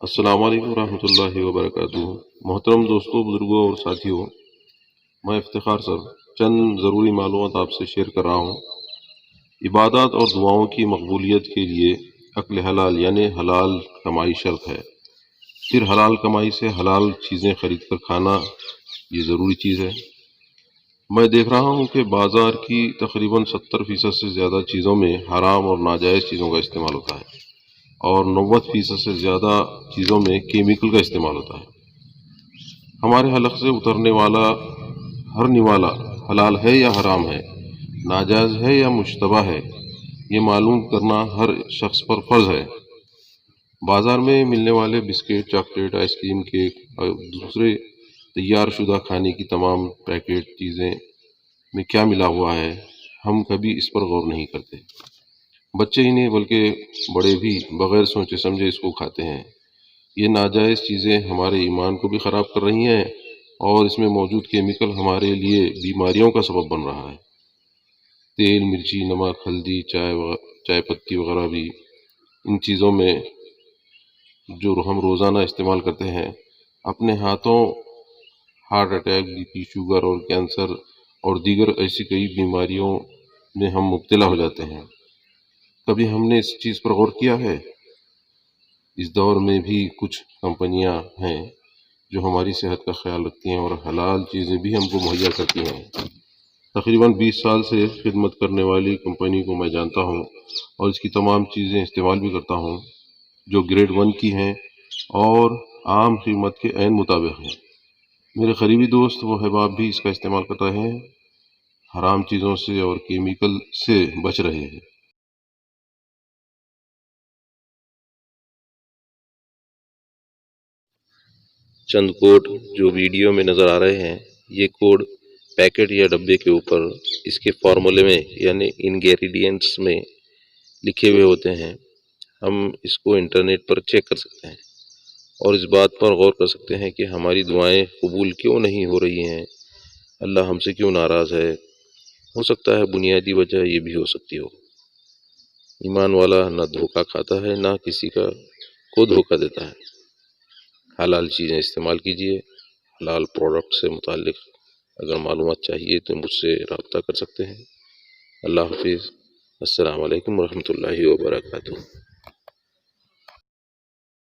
السلام علیکم ورحمۃ اللہ وبرکاتہ۔ محترم دوستوں، بزرگوں اور ساتھیوں، میں افتخار سر چند ضروری معلومات آپ سے شیئر کر رہا ہوں۔ عبادات اور دعاؤں کی مقبولیت کے لیے اکل حلال یعنی حلال کمائی شرط ہے۔ پھر حلال کمائی سے حلال چیزیں خرید کر کھانا یہ ضروری چیز ہے۔ میں دیکھ رہا ہوں کہ بازار کی تقریباً 70% سے زیادہ چیزوں میں حرام اور ناجائز چیزوں کا استعمال ہوتا ہے، اور 90% سے زیادہ چیزوں میں کیمیکل کا استعمال ہوتا ہے۔ ہمارے حلق سے اترنے والا ہر نوالا حلال ہے یا حرام ہے، ناجائز ہے یا مشتبہ ہے، یہ معلوم کرنا ہر شخص پر فرض ہے۔ بازار میں ملنے والے biscuit, chocolate, ice cream, cake اور دوسرے تیار شدہ کھانے کی تمام پیکٹ چیزیں میں کیا ملا ہوا ہے، ہم کبھی اس پر غور نہیں کرتے۔ بچے ہی نہیں بلکہ بڑے بھی بغیر سوچے سمجھے اس کو کھاتے ہیں۔ یہ ناجائز چیزیں ہمارے ایمان کو بھی خراب کر رہی ہیں، اور اس میں موجود کیمیکل ہمارے لیے بیماریوں کا سبب بن رہا ہے۔ تیل، مرچی، نمک، ہلدی، چائے پتی وغیرہ بھی ان چیزوں میں جو ہم روزانہ استعمال کرتے ہیں، اپنے ہاتھوں heart attack, B P, sugar اور کینسر اور دیگر ایسی کئی بیماریوں میں ہم مبتلا ہو جاتے ہیں۔ کبھی ہم نے اس چیز پر غور کیا ہے؟ اس دور میں بھی کچھ کمپنیاں ہیں جو ہماری صحت کا خیال رکھتی ہیں اور حلال چیزیں بھی ہم کو مہیا کرتی ہیں۔ تقریباً 20 سال سے خدمت کرنے والی کمپنی کو میں جانتا ہوں، اور اس کی تمام چیزیں استعمال بھی کرتا ہوں، جو گریڈ 1 کی ہیں اور عام قیمت کے عین مطابق ہیں۔ میرے قریبی دوست و احباب بھی اس کا استعمال کر رہے ہیں، حرام چیزوں سے اور کیمیکل سے بچ رہے ہیں۔ چند کوڈ جو ویڈیو میں نظر آ رہے ہیں، یہ کوڈ پیکٹ یا ڈبے کے اوپر اس کے فارمولے میں یعنی انگریڈینٹس میں لکھے ہوئے ہوتے ہیں۔ ہم اس کو انٹرنیٹ پر چیک کر سکتے ہیں اور اس بات پر غور کر سکتے ہیں کہ ہماری دعائیں قبول کیوں نہیں ہو رہی ہیں، اللہ ہم سے کیوں ناراض ہے۔ ہو سکتا ہے بنیادی وجہ یہ بھی ہو سکتی ہو، ایمان والا نہ دھوکہ کھاتا ہے نہ کسی کو دھوکہ دیتا ہے۔ حلال چیزیں استعمال کیجیے۔ حلال پروڈکٹ سے متعلق اگر معلومات چاہیے تو مجھ سے رابطہ کر سکتے ہیں۔ اللہ حافظ۔ السلام علیکم ورحمۃ اللہ وبرکاتہ۔